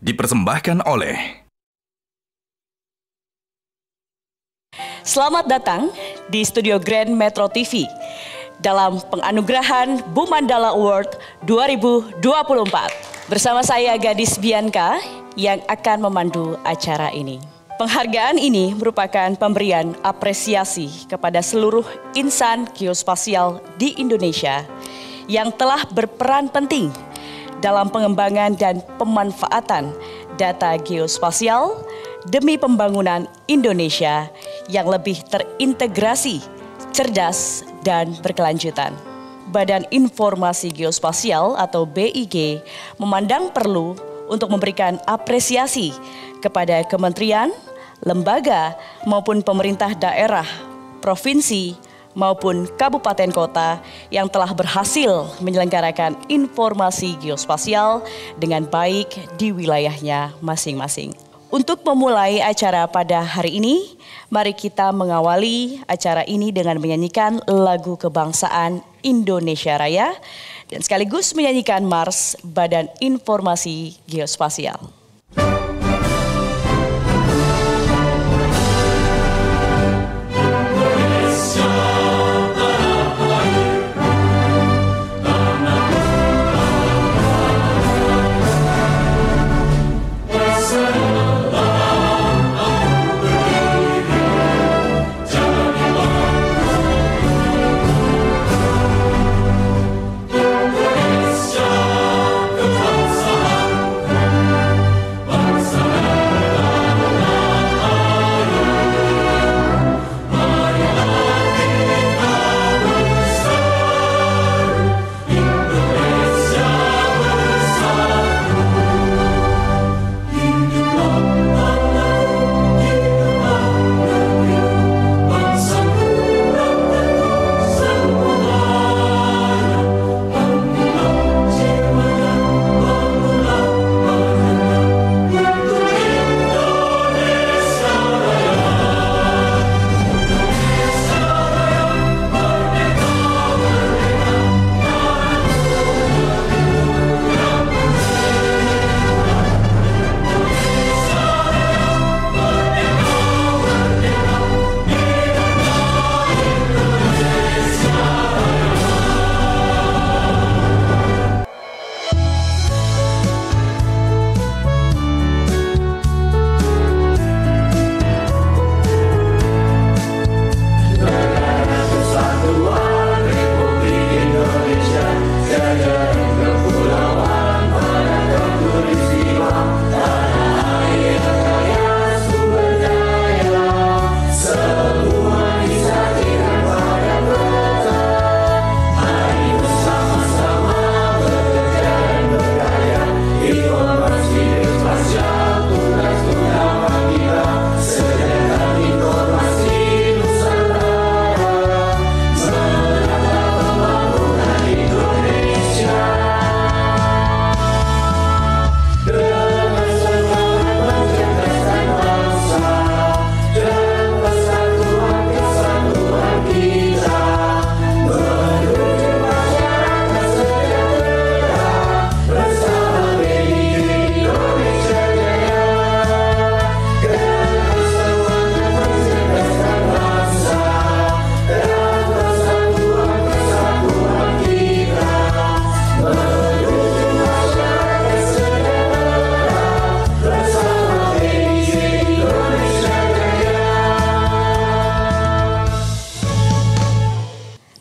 dipersembahkan oleh. Selamat datang di studio Grand Metro TV dalam penganugerahan Bu Mandala Award 2024. Bersama saya Gadis Bianca yang akan memandu acara ini. Penghargaan ini merupakan pemberian apresiasi kepada seluruh insan geospasial di Indonesia yang telah berperan penting dalam pengembangan dan pemanfaatan data geospasial demi pembangunan Indonesia yang lebih terintegrasi, cerdas, dan berkelanjutan. Badan Informasi Geospasial atau BIG memandang perlu untuk memberikan apresiasi kepada kementerian, lembaga, maupun pemerintah daerah, provinsi, maupun kabupaten kota yang telah berhasil menyelenggarakan informasi geospasial dengan baik di wilayahnya masing-masing. Untuk memulai acara pada hari ini, mari kita mengawali acara ini dengan menyanyikan lagu kebangsaan Indonesia Raya dan sekaligus menyanyikan Mars Badan Informasi Geospasial.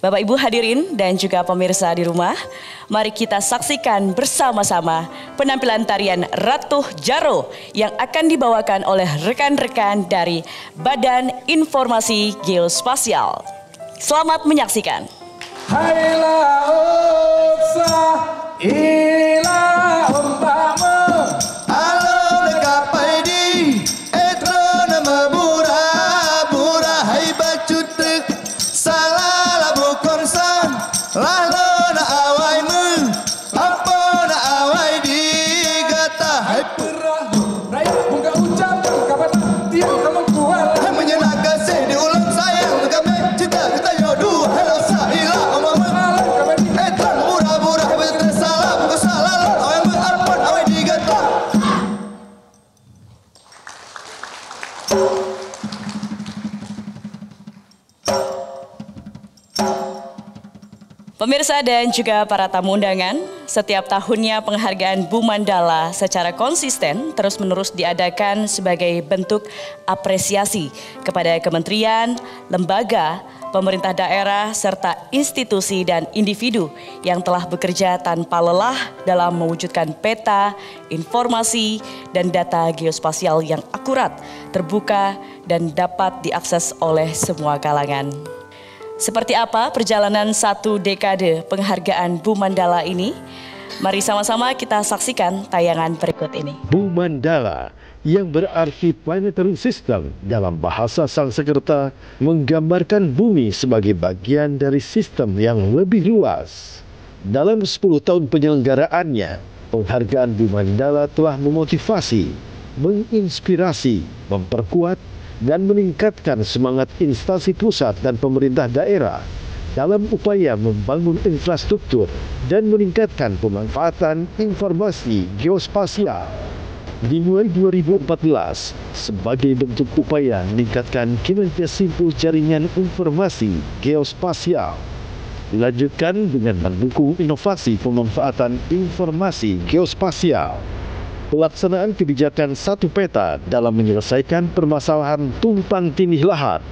Bapak Ibu hadirin dan juga pemirsa di rumah, mari kita saksikan bersama-sama penampilan tarian Ratu Jaro yang akan dibawakan oleh rekan-rekan dari Badan Informasi Geospasial. Selamat menyaksikan. Hailah uksa ila umpama alo dekapai di etro nama bura hai bacutek salah bukan san lalu na awai men apa na awai di gata hai perah raya bunga ucap kapan dia kamu kuat menyenangkan saya diulang sayang kami cinta kita yo dua hello saila omong etro bura-bura betul salah Pemirsa dan juga para tamu undangan, setiap tahunnya penghargaan Bu Mandala secara konsisten terus-menerus diadakan sebagai bentuk apresiasi kepada kementerian, lembaga, pemerintah daerah, serta institusi dan individu yang telah bekerja tanpa lelah dalam mewujudkan peta, informasi, dan data geospasial yang akurat, terbuka, dan dapat diakses oleh semua kalangan. Seperti apa perjalanan satu dekade penghargaan Bu Mandala ini? Mari sama-sama kita saksikan tayangan berikut ini. Bu Mandala yang berarti planetary system dalam bahasa Sanskerta menggambarkan bumi sebagai bagian dari sistem yang lebih luas. Dalam 10 tahun penyelenggaraannya, penghargaan Bu Mandala telah memotivasi, menginspirasi, memperkuat, dan meningkatkan semangat instansi pusat dan pemerintah daerah dalam upaya membangun infrastruktur dan meningkatkan pemanfaatan informasi geospasial. Dimulai 2014 sebagai bentuk upaya meningkatkan kinerja simpul jaringan informasi geospasial. Dilanjutkan dengan mendukung inovasi pemanfaatan informasi geospasial. Pelaksanaan kebijakan satu peta dalam menyelesaikan permasalahan tumpang tindih lahan.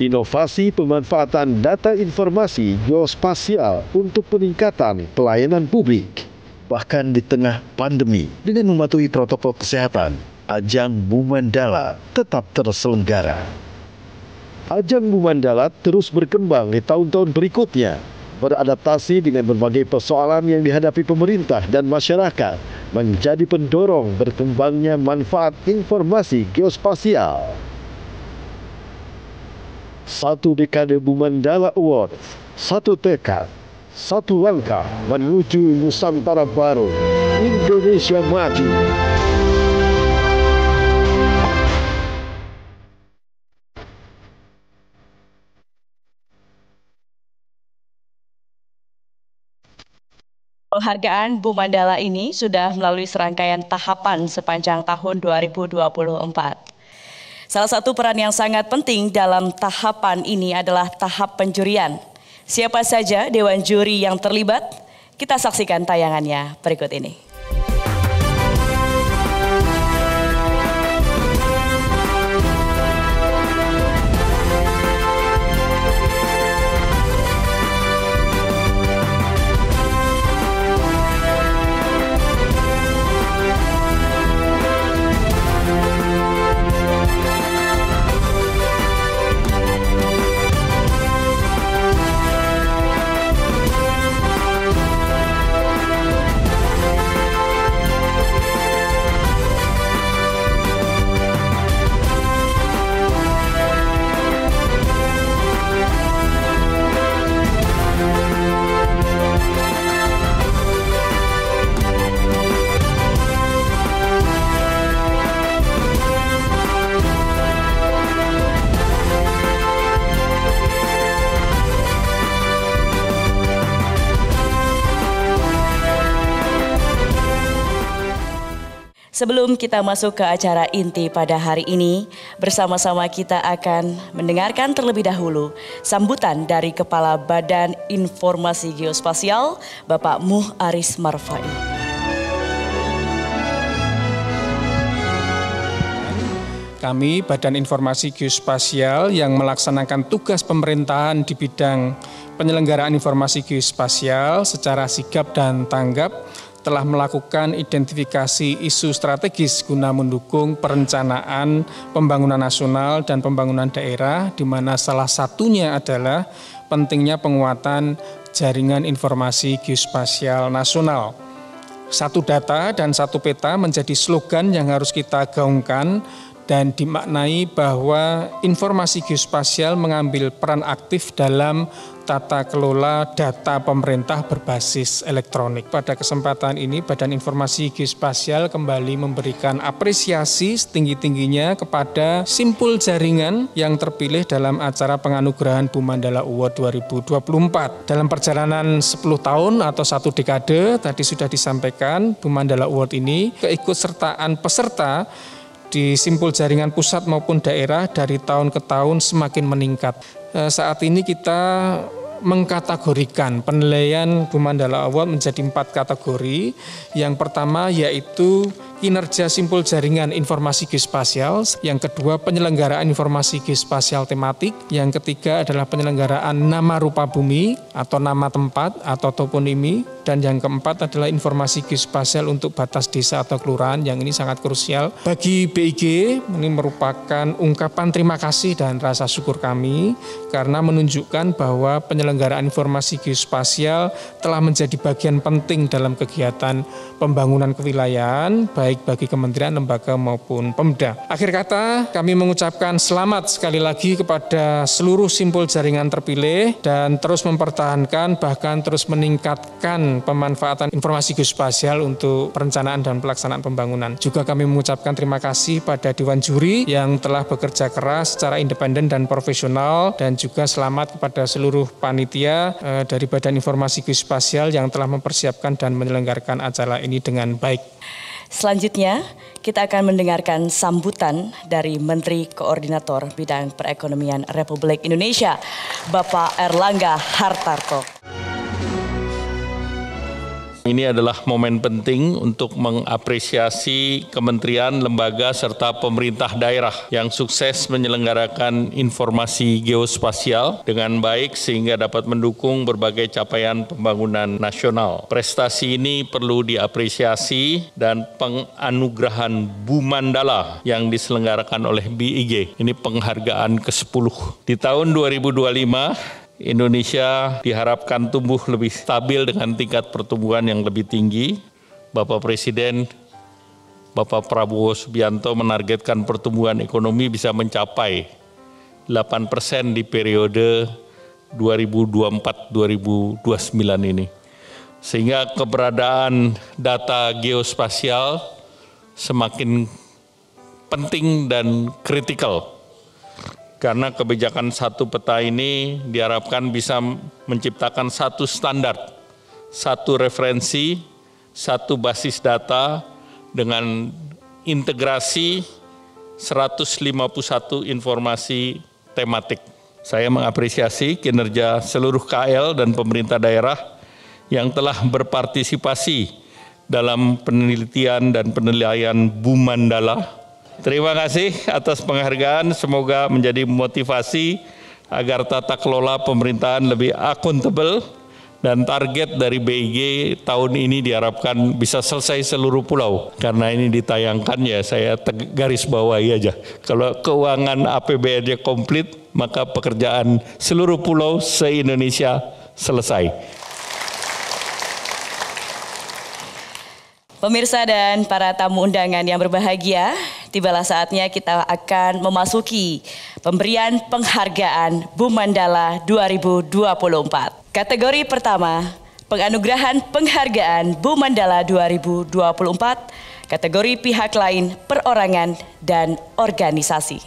Inovasi pemanfaatan data informasi geospasial untuk peningkatan pelayanan publik. Bahkan di tengah pandemi, dengan mematuhi protokol kesehatan, ajang Bu Mandala tetap terselenggara. Ajang Bu Mandala terus berkembang di tahun-tahun berikutnya, beradaptasi dengan berbagai persoalan yang dihadapi pemerintah dan masyarakat, menjadi pendorong berkembangnya manfaat informasi geospasial. Satu dekade Bu Mandala Award, satu tekad, satu langkah menuju Nusantara baru, Indonesia maju. Penghargaan Bu Mandala ini sudah melalui serangkaian tahapan sepanjang tahun 2024. Salah satu peran yang sangat penting dalam tahapan ini adalah tahap penjurian. Siapa saja dewan juri yang terlibat? Kita saksikan tayangannya berikut ini. Sebelum kita masuk ke acara inti pada hari ini, bersama-sama kita akan mendengarkan terlebih dahulu sambutan dari Kepala Badan Informasi Geospasial, Bapak Muh Aris Marfai. Kami Badan Informasi Geospasial yang melaksanakan tugas pemerintahan di bidang penyelenggaraan informasi geospasial secara sigap dan tanggap telah melakukan identifikasi isu strategis guna mendukung perencanaan pembangunan nasional dan pembangunan daerah, di mana salah satunya adalah pentingnya penguatan jaringan informasi geospasial nasional. Satu data dan satu peta menjadi slogan yang harus kita gaungkan dan dimaknai bahwa informasi geospasial mengambil peran aktif dalam tata kelola data pemerintah berbasis elektronik. Pada kesempatan ini, Badan Informasi Geospasial kembali memberikan apresiasi setinggi-tingginya kepada simpul jaringan yang terpilih dalam acara penganugerahan Bu Mandala Award 2024. Dalam perjalanan 10 tahun atau satu dekade, tadi sudah disampaikan, Bu Mandala Award ini keikutsertaan peserta di simpul jaringan pusat maupun daerah dari tahun ke tahun semakin meningkat. Saat ini kita mengkategorikan penilaian Bumandala Award menjadi 4 kategori. Yang pertama yaitu kinerja simpul jaringan informasi geospasial, yang kedua penyelenggaraan informasi geospasial tematik, yang ketiga adalah penyelenggaraan nama rupa bumi atau nama tempat atau toponimi, dan yang keempat adalah informasi geospasial untuk batas desa atau kelurahan, yang ini sangat krusial bagi BIG. Ini merupakan ungkapan terima kasih dan rasa syukur kami karena menunjukkan bahwa penyelenggaraan informasi geospasial telah menjadi bagian penting dalam kegiatan pembangunan kewilayahan baik bagi kementerian, lembaga maupun Pemda. Akhir kata, kami mengucapkan selamat sekali lagi kepada seluruh simpul jaringan terpilih dan terus mempertahankan bahkan terus meningkatkan pemanfaatan informasi geospasial untuk perencanaan dan pelaksanaan pembangunan. Juga kami mengucapkan terima kasih pada Dewan Juri yang telah bekerja keras secara independen dan profesional, dan juga selamat kepada seluruh panitia dari Badan Informasi Geospasial yang telah mempersiapkan dan menyelenggarakan acara ini dengan baik. Selanjutnya, kita akan mendengarkan sambutan dari Menteri Koordinator Bidang Perekonomian Republik Indonesia, Bapak Erlangga Hartarto. Ini adalah momen penting untuk mengapresiasi kementerian, lembaga, serta pemerintah daerah yang sukses menyelenggarakan informasi geospasial dengan baik sehingga dapat mendukung berbagai capaian pembangunan nasional. Prestasi ini perlu diapresiasi dan penganugerahan Bumandala yang diselenggarakan oleh BIG. Ini penghargaan ke-10. Di tahun 2025, Indonesia diharapkan tumbuh lebih stabil dengan tingkat pertumbuhan yang lebih tinggi. Bapak Presiden, Bapak Prabowo Subianto menargetkan pertumbuhan ekonomi bisa mencapai 8% di periode 2024-2029 ini. Sehingga keberadaan data geospasial semakin penting dan kritikal. Karena kebijakan satu peta ini diharapkan bisa menciptakan satu standar, satu referensi, satu basis data dengan integrasi 151 informasi tematik. Saya mengapresiasi kinerja seluruh KL dan pemerintah daerah yang telah berpartisipasi dalam penelitian dan penilaian Bumandala. Terima kasih atas penghargaan, semoga menjadi motivasi agar tata kelola pemerintahan lebih akuntabel dan target dari BIG tahun ini diharapkan bisa selesai seluruh pulau. Karena ini ditayangkan ya saya garis bawahi aja. Kalau keuangan APBN-nya komplit, maka pekerjaan seluruh pulau se-Indonesia selesai. Pemirsa dan para tamu undangan yang berbahagia, tibalah saatnya kita akan memasuki pemberian penghargaan Bumandala 2024. Kategori pertama, penganugerahan penghargaan Bumandala 2024, kategori pihak lain, perorangan, dan organisasi.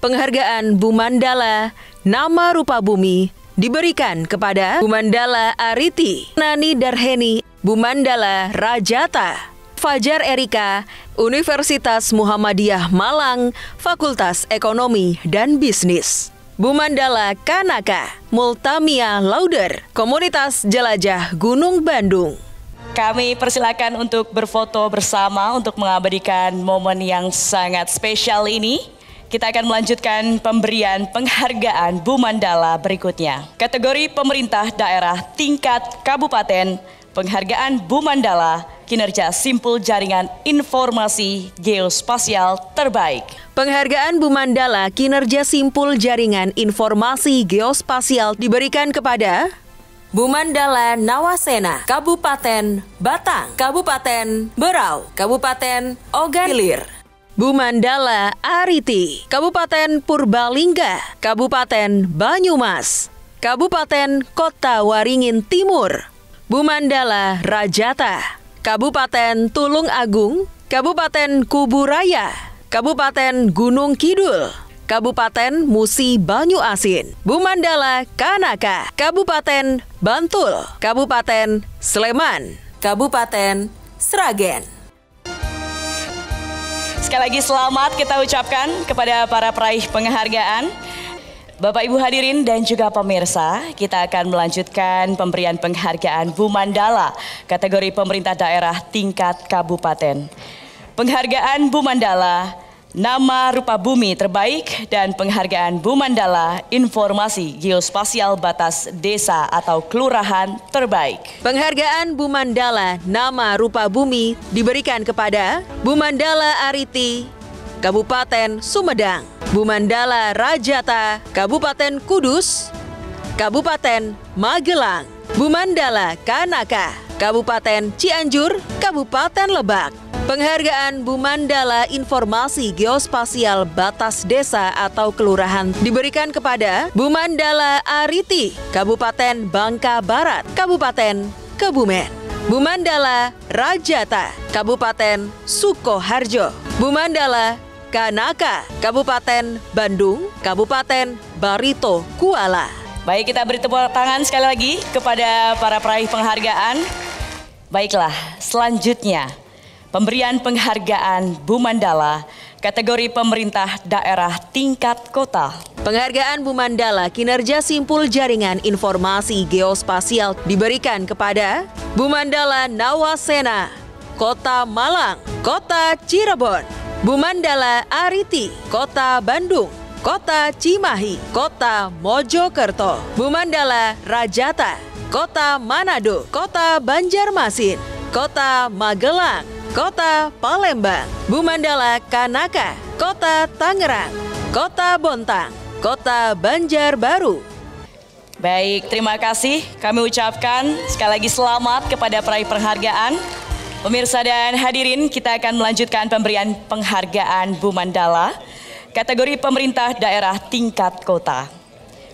Penghargaan Bumandala Nama Rupa Bumi diberikan kepada Bumandala Ariti, Nani Darheni, Bumandala Rajata, Fajar Erika, Universitas Muhammadiyah Malang, Fakultas Ekonomi dan Bisnis. Bumandala Kanaka, Multamia Lauder, Komunitas Jelajah Gunung Bandung. Kami persilakan untuk berfoto bersama untuk mengabadikan momen yang sangat spesial ini. Kita akan melanjutkan pemberian penghargaan Bumandala berikutnya. Kategori pemerintah daerah tingkat kabupaten, penghargaan Bumandala kinerja simpul jaringan informasi geospasial terbaik. Penghargaan Bumandala kinerja simpul jaringan informasi geospasial diberikan kepada Bumandala Nawasena, Kabupaten Batang, Kabupaten Berau, Kabupaten Ogan Ilir. Bumandala Ariti, Kabupaten Purbalingga, Kabupaten Banyumas, Kabupaten Kota Waringin Timur. Bumandala Rajata, Kabupaten Tulung Agung, Kabupaten Kuburaya, Kabupaten Gunung Kidul, Kabupaten Musi Banyu Asin. Bumandala Kanaka, Kabupaten Bantul, Kabupaten Sleman, Kabupaten Sragen. Sekali lagi selamat kita ucapkan kepada para peraih penghargaan. Bapak Ibu hadirin dan juga pemirsa, kita akan melanjutkan pemberian penghargaan Bu Mandala kategori pemerintah daerah tingkat kabupaten. Penghargaan Bu Mandala Nama Rupa Bumi Terbaik dan penghargaan Bu Mandala Informasi Geospasial Batas Desa atau Kelurahan Terbaik. Penghargaan Bu Mandala Nama Rupa Bumi diberikan kepada Bu Mandala Ariti, Kabupaten Sumedang, Bu Mandala Rajata, Kabupaten Kudus, Kabupaten Magelang, Bu Mandala Kanaka, Kabupaten Cianjur, Kabupaten Lebak. Penghargaan Bu Mandala Informasi Geospasial Batas Desa atau Kelurahan diberikan kepada Bu Mandala Ariti, Kabupaten Bangka Barat, Kabupaten Kebumen. Bu Mandala Rajata, Kabupaten Sukoharjo. Bu Mandala Kanaka, Kabupaten Bandung, Kabupaten Barito Kuala. Baik, kita beri tepuk tangan sekali lagi kepada para peraih penghargaan. Baiklah, selanjutnya pemberian penghargaan Bu Mandala kategori pemerintah daerah tingkat kota. Penghargaan Bu Mandala Kinerja Simpul Jaringan Informasi Geospasial diberikan kepada Bu Mandala Nawasena, Kota Malang, Kota Cirebon. Bu Mandala Ariti, Kota Bandung, Kota Cimahi, Kota Mojokerto. Bu Mandala Rajata, Kota Manado, Kota Banjarmasin, Kota Magelang, Kota Palembang. Bu Mandala Kanaka, Kota Tangerang, Kota Bontang, Kota Banjarbaru. Baik, terima kasih. Kami ucapkan sekali lagi selamat kepada peraih penghargaan. Pemirsa dan hadirin, kita akan melanjutkan pemberian penghargaan Bu Mandala kategori pemerintah daerah tingkat kota.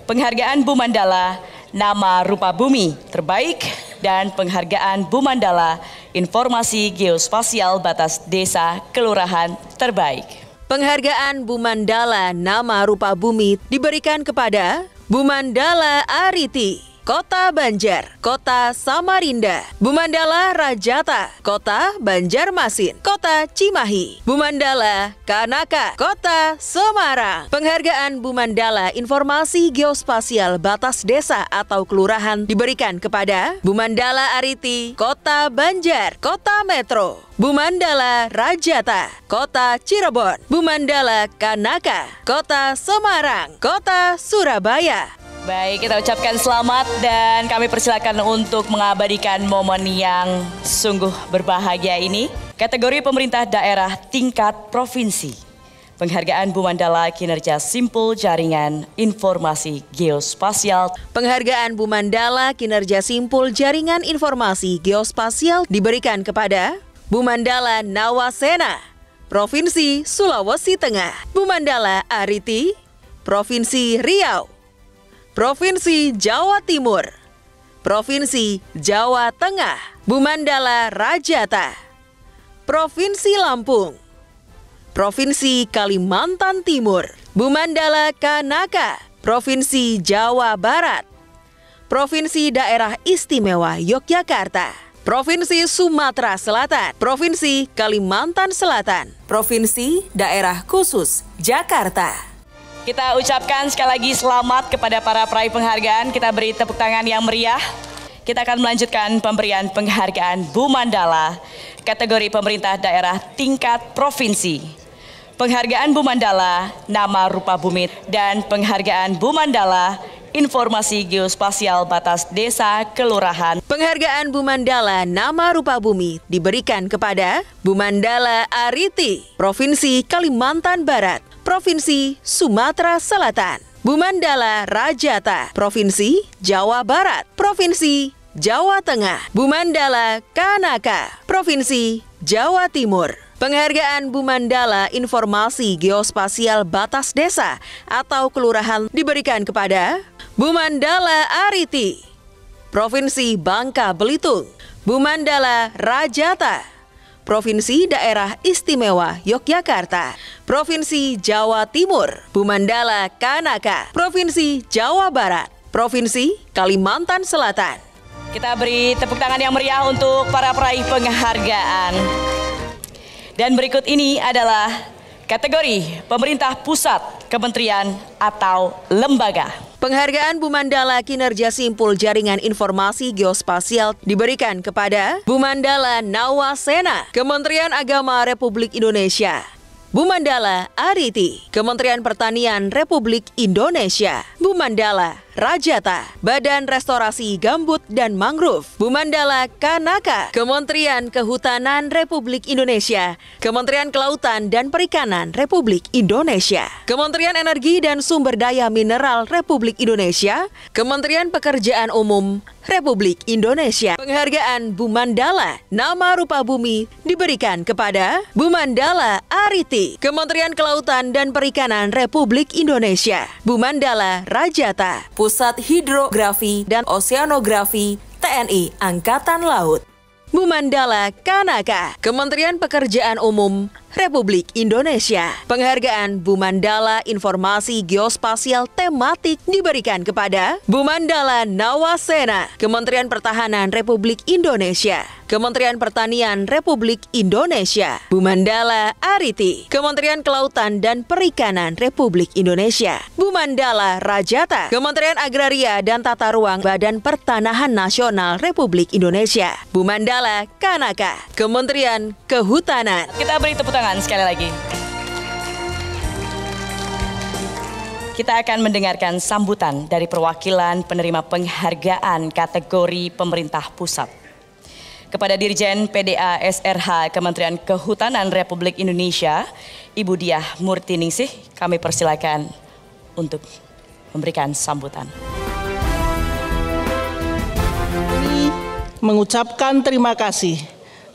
Penghargaan Bu Mandala Nama Rupa Bumi Terbaik dan penghargaan Bu Mandala Informasi Geospasial Batas Desa Kelurahan Terbaik. Penghargaan Bu Mandala Nama Rupa Bumi diberikan kepada Bu Mandala Ariti, Kota Banjar, Kota Samarinda. Bu Mandala Rajata, Kota Banjarmasin, Kota Cimahi. Bu Mandala Kanaka, Kota Semarang. Penghargaan Bu Mandala Informasi Geospasial Batas Desa atau Kelurahan diberikan kepada Bu Mandala Ariti, Kota Banjar, Kota Metro. Bu Mandala Rajata, Kota Cirebon. Bu Mandala Kanaka, Kota Semarang, Kota Surabaya. Baik, kita ucapkan selamat dan kami persilakan untuk mengabadikan momen yang sungguh berbahagia ini. Kategori pemerintah daerah tingkat provinsi. Penghargaan Bu Mandala Kinerja Simpul Jaringan Informasi Geospasial. Penghargaan Bu Mandala Kinerja Simpul Jaringan Informasi Geospasial diberikan kepada Bu Mandala Nawasena, Provinsi Sulawesi Tengah. Bu Mandala Ariti, Provinsi Riau. Provinsi Jawa Timur, Provinsi Jawa Tengah. Bu Mandala Rajata, Provinsi Lampung, Provinsi Kalimantan Timur. Bu Mandala Kanaka, Provinsi Jawa Barat, Provinsi Daerah Istimewa Yogyakarta, Provinsi Sumatera Selatan, Provinsi Kalimantan Selatan, Provinsi Daerah Khusus Jakarta. Kita ucapkan sekali lagi selamat kepada para peraih penghargaan. Kita beri tepuk tangan yang meriah. Kita akan melanjutkan pemberian penghargaan Bu Mandala kategori pemerintah daerah tingkat provinsi. Penghargaan Bu Mandala Nama Rupa Bumi dan penghargaan Bu Mandala Informasi Geospasial Batas Desa Kelurahan. Penghargaan Bu Mandala Nama Rupa Bumi diberikan kepada Bu Mandala Ariti, Provinsi Kalimantan Barat, Provinsi Sumatera Selatan. Bu Mandala Rajata, Provinsi Jawa Barat, Provinsi Jawa Tengah. Bu Mandala Kanaka, Provinsi Jawa Timur. Penghargaan Bu Mandala Informasi Geospasial Batas Desa atau Kelurahan diberikan kepada Bu Mandala Ariti, Provinsi Bangka Belitung. Bu Mandala Rajata, Provinsi Daerah Istimewa Yogyakarta, Provinsi Jawa Timur. Bu Mandala Kanaka, Provinsi Jawa Barat, Provinsi Kalimantan Selatan. Kita beri tepuk tangan yang meriah untuk para peraih penghargaan. Dan berikut ini adalah kategori pemerintah pusat, kementerian, atau lembaga. Penghargaan Bumandala Kinerja Simpul Jaringan Informasi Geospasial diberikan kepada Bumandala Nawasena, Kementerian Agama Republik Indonesia. Bumandala Ariti, Kementerian Pertanian Republik Indonesia. Bumandala Rajata, Badan Restorasi Gambut dan Mangrove. Bumandala Kanaka, Kementerian Kehutanan Republik Indonesia. Kementerian Kelautan dan Perikanan Republik Indonesia. Kementerian Energi dan Sumber Daya Mineral Republik Indonesia. Kementerian Pekerjaan Umum Republik Indonesia. Penghargaan Bumandala Nama Rupa Bumi diberikan kepada Bumandala Ariti, Kementerian Kelautan dan Perikanan Republik Indonesia. Bumandala Rajata, Pusat Hidrografi dan Oseanografi TNI Angkatan Laut. Bumandala Kanaka, Kementerian Pekerjaan Umum Republik Indonesia. Penghargaan Bumandala Informasi Geospasial Tematik diberikan kepada Bumandala Nawasena, Kementerian Pertahanan Republik Indonesia. Kementerian Pertanian Republik Indonesia. Bumandala Ariti, Kementerian Kelautan dan Perikanan Republik Indonesia. Bumandala Rajata, Kementerian Agraria dan Tata Ruang Badan Pertanahan Nasional Republik Indonesia. Bumandala Kanaka, Kementerian Kehutanan. Kita beri tepuk tangan sekali lagi. Kita akan mendengarkan sambutan dari perwakilan penerima penghargaan kategori pemerintah pusat. Kepada Dirjen PDA SRH Kementerian Kehutanan Republik Indonesia, Ibu Diah Murtiningsih, kami persilakan untuk memberikan sambutan. Kami mengucapkan terima kasih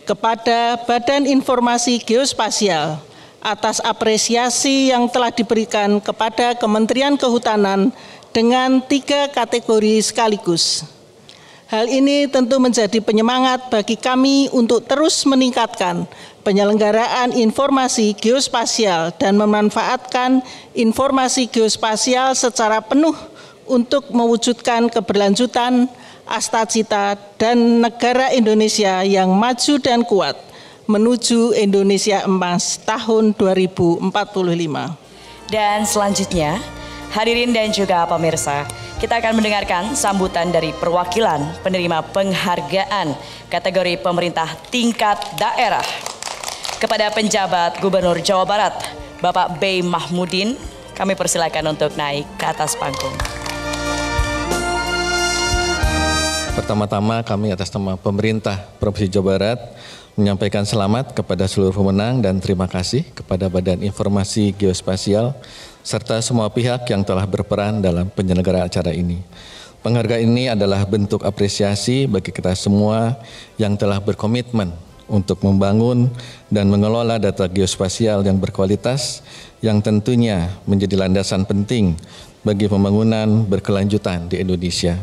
kepada Badan Informasi Geospasial atas apresiasi yang telah diberikan kepada Kementerian Kehutanan dengan 3 kategori sekaligus. Hal ini tentu menjadi penyemangat bagi kami untuk terus meningkatkan penyelenggaraan informasi geospasial dan memanfaatkan informasi geospasial secara penuh untuk mewujudkan keberlanjutan, astacita, dan negara Indonesia yang maju dan kuat menuju Indonesia Emas tahun 2045. Dan selanjutnya, hadirin dan juga pemirsa, kita akan mendengarkan sambutan dari perwakilan penerima penghargaan kategori pemerintah tingkat daerah. Kepada penjabat Gubernur Jawa Barat, Bapak B. Mahmudin, kami persilakan untuk naik ke atas panggung. Pertama-tama kami atas nama pemerintah Provinsi Jawa Barat menyampaikan selamat kepada seluruh pemenang dan terima kasih kepada Badan Informasi Geospasial serta semua pihak yang telah berperan dalam penyelenggaraan acara ini. Penghargaan ini adalah bentuk apresiasi bagi kita semua yang telah berkomitmen untuk membangun dan mengelola data geospasial yang berkualitas yang tentunya menjadi landasan penting bagi pembangunan berkelanjutan di Indonesia.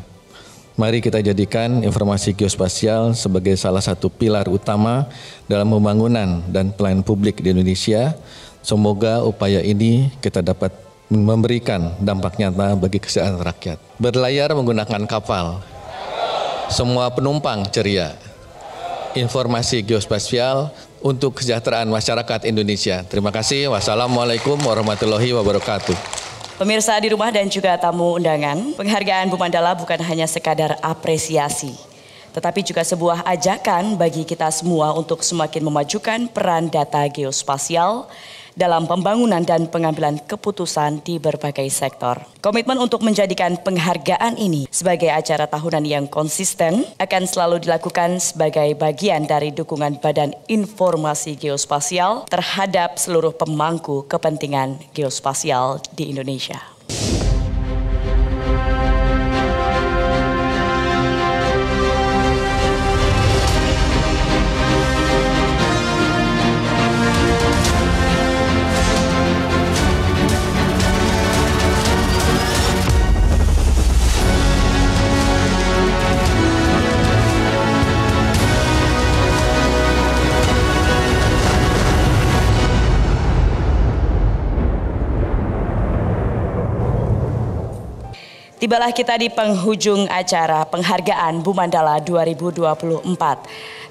Mari kita jadikan informasi geospasial sebagai salah satu pilar utama dalam pembangunan dan pelayanan publik di Indonesia. Semoga upaya ini kita dapat memberikan dampak nyata bagi kesejahteraan rakyat. Berlayar menggunakan kapal, semua penumpang ceria. Informasi geospasial untuk kesejahteraan masyarakat Indonesia. Terima kasih. Wassalamualaikum warahmatullahi wabarakatuh. Pemirsa di rumah dan juga tamu undangan, penghargaan Bumandala bukan hanya sekadar apresiasi, tetapi juga sebuah ajakan bagi kita semua untuk semakin memajukan peran data geospasial dalam pembangunan dan pengambilan keputusan di berbagai sektor. Komitmen untuk menjadikan penghargaan ini sebagai acara tahunan yang konsisten akan selalu dilakukan sebagai bagian dari dukungan Badan Informasi Geospasial terhadap seluruh pemangku kepentingan geospasial di Indonesia. Tibalah kita di penghujung acara penghargaan Bumandala 2024.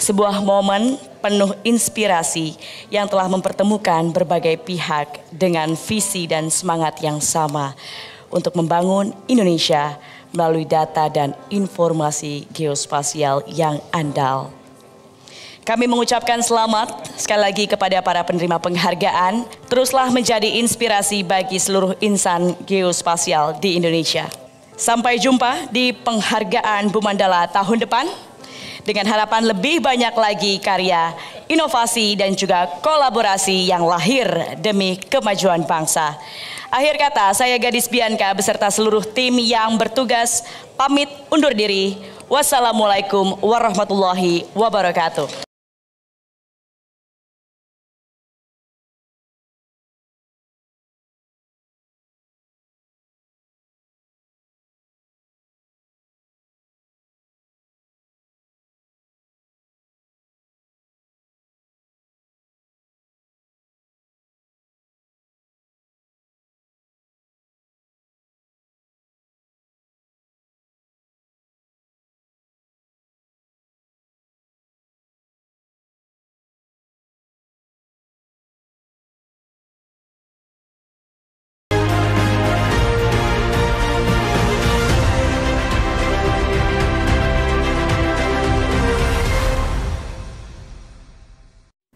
Sebuah momen penuh inspirasi yang telah mempertemukan berbagai pihak dengan visi dan semangat yang sama untuk membangun Indonesia melalui data dan informasi geospasial yang andal. Kami mengucapkan selamat sekali lagi kepada para penerima penghargaan. Teruslah menjadi inspirasi bagi seluruh insan geospasial di Indonesia. Sampai jumpa di penghargaan Bumandala tahun depan. Dengan harapan lebih banyak lagi karya, inovasi dan juga kolaborasi yang lahir demi kemajuan bangsa. Akhir kata, saya Gadis Bianca beserta seluruh tim yang bertugas pamit undur diri. Wassalamualaikum warahmatullahi wabarakatuh.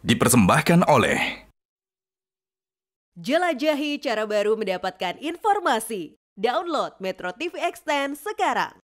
Dipersembahkan oleh Jelajahi cara baru mendapatkan informasi. Download Metro TV Extend sekarang.